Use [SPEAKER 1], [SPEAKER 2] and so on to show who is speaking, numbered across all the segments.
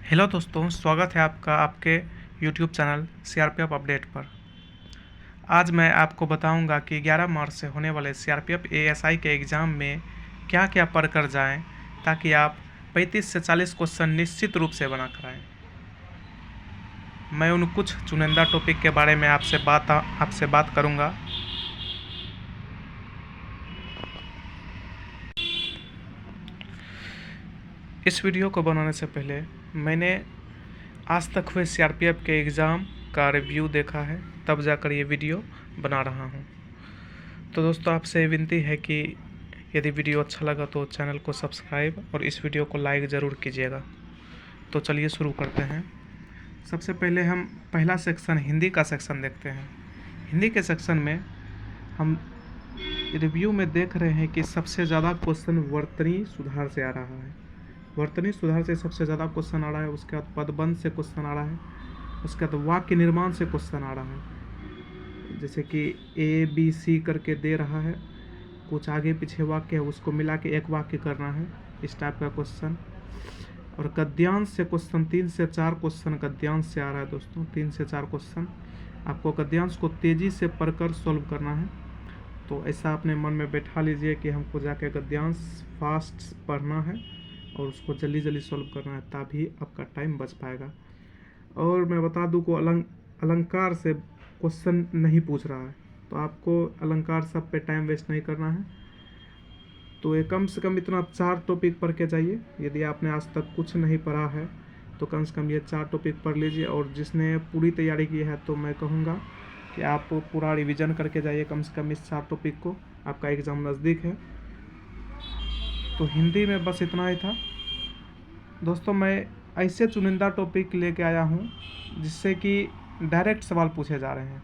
[SPEAKER 1] Hello दोस्तों, स्वागत है आपका आपके यूट्यूब चैनल सीआरपीएफ अपडेट पर। आज मैं आपको बताऊंगा कि 11 मार्च से होने वाले सीआरपीएफ एएसआई के एग्ज़ाम में क्या क्या पढ़ कर जाएँ ताकि आप 35 से 40 क्वेश्चन निश्चित रूप से बना कर आएँ। मैं उन कुछ चुनिंदा टॉपिक के बारे में आपसे बात करूंगा। इस वीडियो को बनाने से पहले मैंने आज तक हुए सीआरपीएफ के एग्ज़ाम का रिव्यू देखा है, तब जाकर ये वीडियो बना रहा हूँ। तो दोस्तों, आपसे विनती है कि यदि वीडियो अच्छा लगा तो चैनल को सब्सक्राइब और इस वीडियो को लाइक ज़रूर कीजिएगा। तो चलिए शुरू करते हैं। सबसे पहले हम पहला सेक्शन हिंदी का सेक्शन देखते हैं। हिंदी के सेक्शन में हम रिव्यू में देख रहे हैं कि सबसे ज़्यादा क्वेश्चन वर्तनी सुधार से आ रहा है। वर्तनी सुधार से सबसे ज़्यादा क्वेश्चन आ रहा है। उसके बाद पदबंध से क्वेश्चन आ रहा है। उसके बाद वाक्य निर्माण से क्वेश्चन आ रहा है, जैसे कि ए बी सी करके दे रहा है, कुछ आगे पीछे वाक्य है, उसको मिला के एक वाक्य करना है, इस टाइप का क्वेश्चन। और गद्यांश से क्वेश्चन 3 से 4 क्वेश्चन गद्यांश से आ रहा है दोस्तों। 3 से 4 क्वेश्चन आपको गद्यांश को तेज़ी से पढ़कर सॉल्व करना है। तो ऐसा अपने मन में बैठा लीजिए कि हमको जाके गद्यांश फास्ट पढ़ना है और उसको जल्दी जल्दी सॉल्व करना है, तभी आपका टाइम बच पाएगा। और मैं बता दूं को अलंकार से क्वेश्चन नहीं पूछ रहा है, तो आपको अलंकार सब पे टाइम वेस्ट नहीं करना है। तो ये कम से कम इतना 4 टॉपिक पढ़ के जाइए। यदि आपने आज तक कुछ नहीं पढ़ा है तो कम से कम ये 4 टॉपिक पढ़ लीजिए। और जिसने पूरी तैयारी की है तो मैं कहूँगा कि आप पूरा रिवीजन करके जाइए कम से कम इस 4 टॉपिक को। आपका एग्ज़ाम नज़दीक है। तो हिंदी में बस इतना ही था दोस्तों। मैं ऐसे चुनिंदा टॉपिक लेके आया हूँ जिससे कि डायरेक्ट सवाल पूछे जा रहे हैं।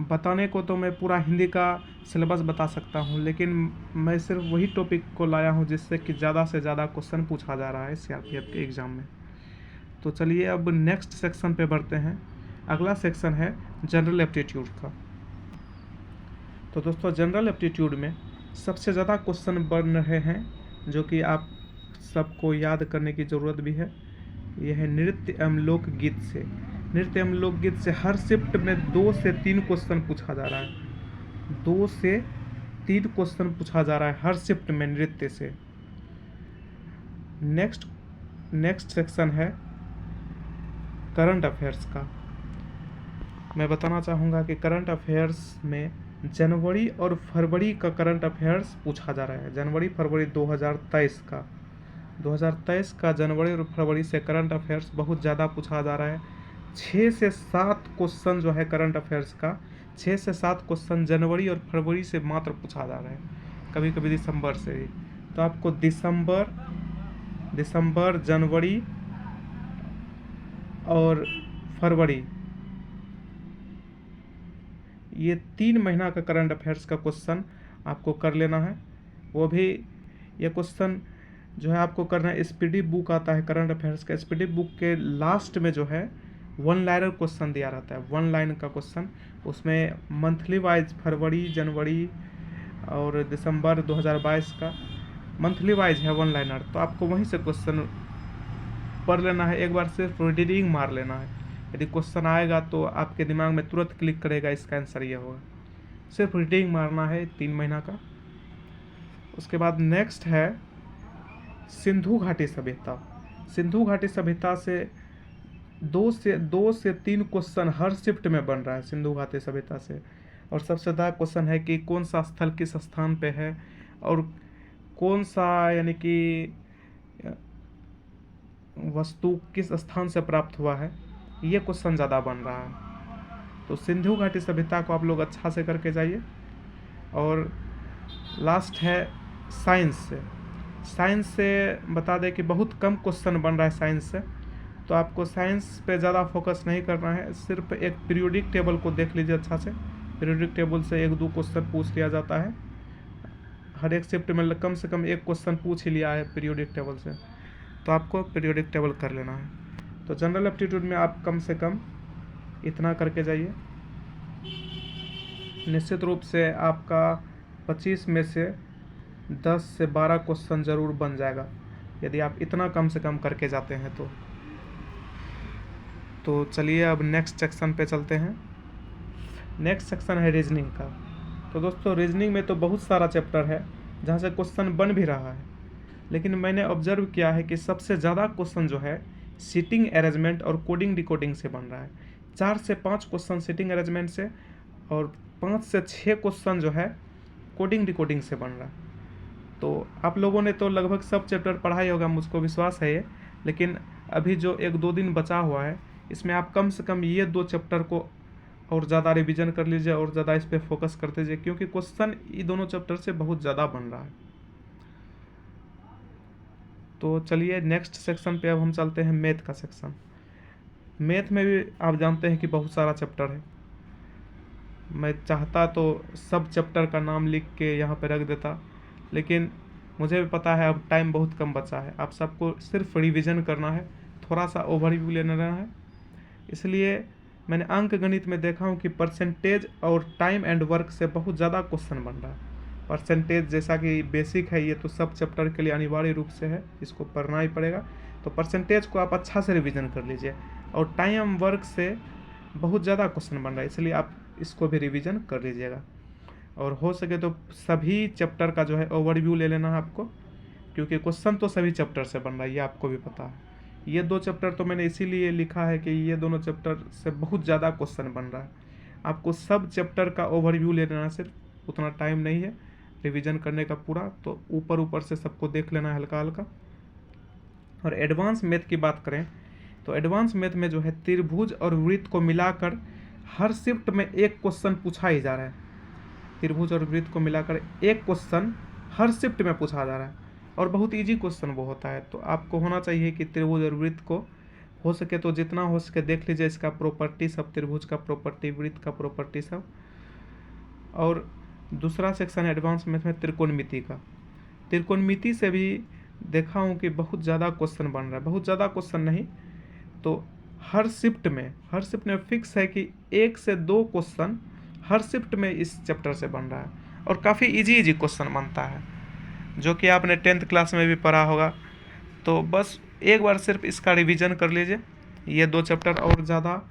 [SPEAKER 1] बताने को तो मैं पूरा हिंदी का सिलेबस बता सकता हूँ, लेकिन मैं सिर्फ वही टॉपिक को लाया हूँ जिससे कि ज़्यादा से ज़्यादा क्वेश्चन पूछा जा रहा है सीआरपीएफ के एग्ज़ाम में। तो चलिए अब नेक्स्ट सेक्शन पे बढ़ते हैं। अगला सेक्शन है जनरल एप्टीट्यूड का। तो दोस्तों, जनरल एप्टीट्यूड में सबसे ज़्यादा क्वेश्चन बन रहे हैं जो कि आप सबको याद करने की ज़रूरत भी है। यह है नृत्य एवं लोकगीत से। नृत्य एवं लोकगीत से हर शिफ्ट में 2 से 3 क्वेश्चन पूछा जा रहा है। 2 से 3 क्वेश्चन पूछा जा रहा है हर शिफ्ट में नृत्य से। नेक्स्ट सेक्शन है करंट अफेयर्स का। मैं बताना चाहूँगा कि करंट अफेयर्स में जनवरी और फरवरी का करंट अफेयर्स पूछा जा रहा है। जनवरी फरवरी 2023 का जनवरी और फरवरी से करंट अफेयर्स बहुत ज़्यादा पूछा जा रहा है। 6 से 7 क्वेश्चन जो है करंट अफेयर्स का, 6 से 7 क्वेश्चन जनवरी और फरवरी से मात्र पूछा जा रहा है, कभी कभी दिसंबर से भी। तो आपको दिसंबर, जनवरी और फरवरी, ये 3 महीना का करंट अफेयर्स का क्वेश्चन आपको कर लेना है। वो भी ये क्वेश्चन जो है आपको करना है। स्पीडी बुक आता है करंट अफेयर्स का। स्पीडी बुक के लास्ट में जो है 1 लाइनर क्वेश्चन दिया रहता है, 1 लाइन का क्वेश्चन। उसमें मंथली वाइज फरवरी, जनवरी और दिसंबर 2022 का मंथली वाइज है 1 लाइनर। तो आपको वहीं से क्वेश्चन पढ़ लेना है, एक बार सिर्फ रीडिंग मार लेना है। यदि क्वेश्चन आएगा तो आपके दिमाग में तुरंत क्लिक करेगा, इसका आंसर ये होगा। सिर्फ रीडिंग मारना है 3 महीना का। उसके बाद नेक्स्ट है सिंधु घाटी सभ्यता। सिंधु घाटी सभ्यता से 2 से 3 क्वेश्चन हर शिफ्ट में बन रहा है सिंधु घाटी सभ्यता से। और सबसे ज़्यादा क्वेश्चन है कि कौन सा स्थल किस स्थान पे है और कौन सा यानी कि वस्तु किस स्थान से प्राप्त हुआ है, ये क्वेश्चन ज़्यादा बन रहा है। तो सिंधु घाटी सभ्यता को आप लोग अच्छा से करके जाइए। और लास्ट है साइंस से बता दें कि बहुत कम क्वेश्चन बन रहा है साइंस से। तो आपको साइंस पे ज़्यादा फोकस नहीं करना है, सिर्फ एक पीरियोडिक टेबल को देख लीजिए अच्छा से। पीरियोडिक टेबल से 1-2 क्वेश्चन पूछ लिया जाता है हर एक शिफ्ट में। कम से कम 1 क्वेश्चन पूछ ही लिया है पीरियोडिक टेबल से, तो आपको पीरियोडिक टेबल कर लेना है। तो जनरल एप्टीट्यूड में आप कम से कम इतना करके जाइए। निश्चित रूप से आपका 25 में से 10 से 12 क्वेश्चन ज़रूर बन जाएगा यदि आप इतना कम से कम करके जाते हैं तो। तो चलिए अब नेक्स्ट सेक्शन पे चलते हैं। नेक्स्ट सेक्शन है रीजनिंग का। तो दोस्तों रीजनिंग में तो बहुत सारा चैप्टर है जहाँ से क्वेश्चन बन भी रहा है, लेकिन मैंने ऑब्जर्व किया है कि सबसे ज़्यादा क्वेश्चन जो है सीटिंग अरेंजमेंट और कोडिंग डिकोडिंग से बन रहा है। 4 से 5 क्वेश्चन सीटिंग अरेंजमेंट से और 5 से 6 क्वेश्चन जो है कोडिंग डिकोडिंग से बन रहा है। तो आप लोगों ने तो लगभग सब चैप्टर पढ़ा ही होगा, मुझको विश्वास है ये, लेकिन अभी जो 1-2 दिन बचा हुआ है इसमें आप कम से कम ये 2 चैप्टर को और ज़्यादा रिवीजन कर लीजिए और ज़्यादा इस पर फोकस करते जाइए, क्योंकि क्वेश्चन ये दोनों चैप्टर से बहुत ज़्यादा बन रहा है। तो चलिए नेक्स्ट सेक्शन पे अब हम चलते हैं, मैथ का सेक्शन। मैथ में भी आप जानते हैं कि बहुत सारा चैप्टर है। मैं चाहता तो सब चैप्टर का नाम लिख के यहाँ पे रख देता, लेकिन मुझे भी पता है अब टाइम बहुत कम बचा है। आप सबको सिर्फ रिवीजन करना है, थोड़ा सा ओवरव्यू लेना है। इसलिए मैंने अंक गणित में देखा हूँ कि परसेंटेज और टाइम एंड वर्क से बहुत ज़्यादा क्वेश्चन बन रहा है। परसेंटेज जैसा कि बेसिक है, ये तो सब चैप्टर के लिए अनिवार्य रूप से है, इसको पढ़ना ही पड़ेगा। तो परसेंटेज को आप अच्छा से रिवीजन कर लीजिए, और टाइम वर्क से बहुत ज़्यादा क्वेश्चन बन रहा है, इसलिए आप इसको भी रिवीजन कर लीजिएगा। और हो सके तो सभी चैप्टर का जो है ओवरव्यू ले लेना है आपको, क्योंकि क्वेश्चन तो सभी चैप्टर से बन रहा है, ये आपको भी पता है। ये 2 चैप्टर तो मैंने इसीलिए लिखा है कि ये दोनों चैप्टर से बहुत ज़्यादा क्वेश्चन बन रहा है। आपको सब चैप्टर का ओवरव्यू ले लेना, सिर्फ उतना टाइम नहीं है रिवीजन करने का पूरा, तो ऊपर ऊपर से सबको देख लेना हल्का हल्का। और एडवांस मैथ की बात करें तो एडवांस मैथ में जो है त्रिभुज और वृत्त को मिलाकर हर शिफ्ट में एक क्वेश्चन पूछा ही जा रहा है। त्रिभुज और वृत्त को मिलाकर एक क्वेश्चन हर शिफ्ट में पूछा जा रहा है, और बहुत इजी क्वेश्चन वो होता है। तो आपको होना चाहिए कि त्रिभुज और वृत्त को हो सके तो जितना हो सके देख लीजिए, इसका प्रॉपर्टी सब, त्रिभुज का प्रॉपर्टी, वृत्त का प्रॉपर्टी सब। और दूसरा सेक्शन एडवांस मैथ में त्रिकोणमिति का। त्रिकोणमिति से भी देखा हूँ कि बहुत ज़्यादा क्वेश्चन बन रहा है, बहुत ज़्यादा क्वेश्चन नहीं तो हर शिफ्ट में फिक्स है कि 1 से 2 क्वेश्चन हर शिफ्ट में इस चैप्टर से बन रहा है, और काफ़ी इजी क्वेश्चन बनता है, जो कि आपने 10th क्लास में भी पढ़ा होगा। तो बस एक बार सिर्फ इसका रिवीजन कर लीजिए। ये 2 चैप्टर और ज़्यादा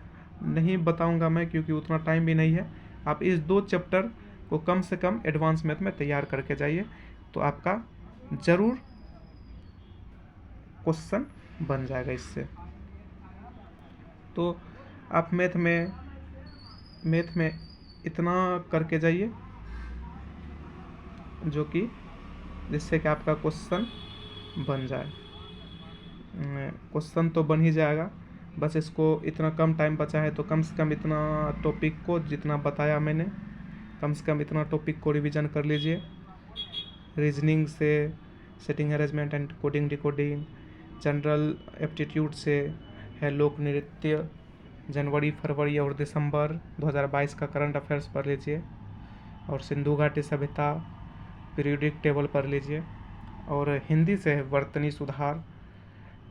[SPEAKER 1] नहीं बताऊंगा मैं, क्योंकि उतना टाइम भी नहीं है। आप इस 2 चैप्टर को कम से कम एडवांस मैथ में तैयार करके जाइए, तो आपका ज़रूर क्वेश्चन बन जाएगा इससे। तो आप मैथ में इतना करके जाइए, जो कि जिससे कि आपका क्वेश्चन बन जाए। क्वेश्चन तो बन ही जाएगा, बस इसको इतना कम टाइम बचा है तो कम से कम इतना टॉपिक को, जितना बताया मैंने, कम से कम इतना टॉपिक को रिवीजन कर लीजिए। रीजनिंग से setting arrangement and coding decoding, general aptitude से है लोक नृत्य, जनवरी फरवरी और दिसंबर 2022 का करंट अफेयर्स पढ़ लीजिए, और सिंधु घाटी सभ्यता पीरियोडिक टेबल पढ़ लीजिए। और हिंदी से है वर्तनी सुधार,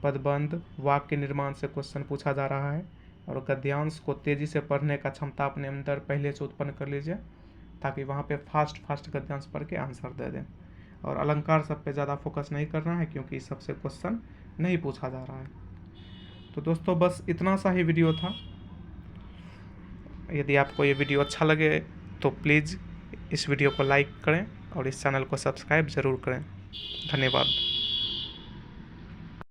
[SPEAKER 1] पदबंध, वाक्य निर्माण से क्वेश्चन पूछा जा रहा है, और गद्यांश को तेज़ी से पढ़ने का क्षमता अपने अंदर पहले से उत्पन्न कर लीजिए, ताकि वहाँ पे फास्ट गद्यांश पढ़ के आंसर दे दें। और अलंकार सब पे ज़्यादा फोकस नहीं करना है, क्योंकि इस सबसे क्वेश्चन नहीं पूछा जा रहा है। तो दोस्तों बस इतना सा ही वीडियो था। यदि आपको ये वीडियो अच्छा लगे तो प्लीज़ इस वीडियो को लाइक करें और इस चैनल को सब्सक्राइब ज़रूर करें। धन्यवाद।